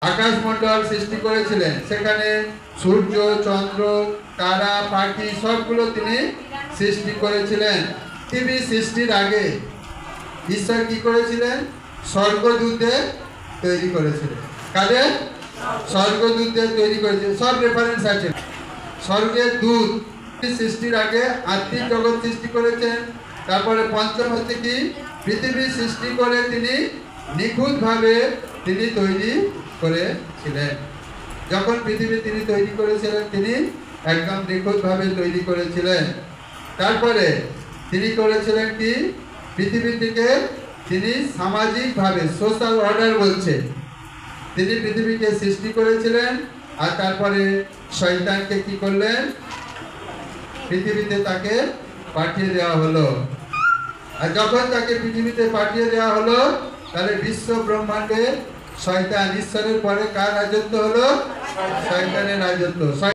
আকাশমণ্ডল সৃষ্টি করেছিলেন, সেখানে সূর্য, চন্দ্র, তারা, পাখি সবগুলো তিনি সৃষ্টি করেছিলেন। পৃথিবী সৃষ্টির আগে ঈশ্বর কি করেছিলেন? স্বর্গদূতদের তৈরি করেছিলেন। কাদের? স্বর্গদূতদের তৈরি করেছিলেন। সব রেফারেন্স আছে। স্বর্গের দূত সৃষ্টির আগে আত্মিক জগৎ সৃষ্টি করেছেন। তারপরে পঞ্চম হচ্ছে কি, পৃথিবী সৃষ্টি করে তিনি নিখুঁতভাবে তিনি তৈরি করেছিলেন। যখন পৃথিবী তিনি তৈরি করেছিলেন, তিনি একদম নিখুঁতভাবে তৈরি করেছিলেন। তারপরে তিনি করেছিলেন কি, পৃথিবী থেকে তিনি সামাজিকভাবে, সোশ্যাল অর্ডার বলছে, তিনি পৃথিবীকে সৃষ্টি করেছিলেন। আর তারপরে শয়তানকে কি করলেন? পৃথিবীতে তাকে পাঠিয়ে দেওয়া হলো। আর যখন তাকে পৃথিবীতে পাঠিয়ে দেওয়া হলো, তাহলে বিশ্ব ব্রহ্মাণ্ডে শয়তান, ঈশ্বরের পরে কার রাজত্ব হলো? শয়তানের রাজত্ব।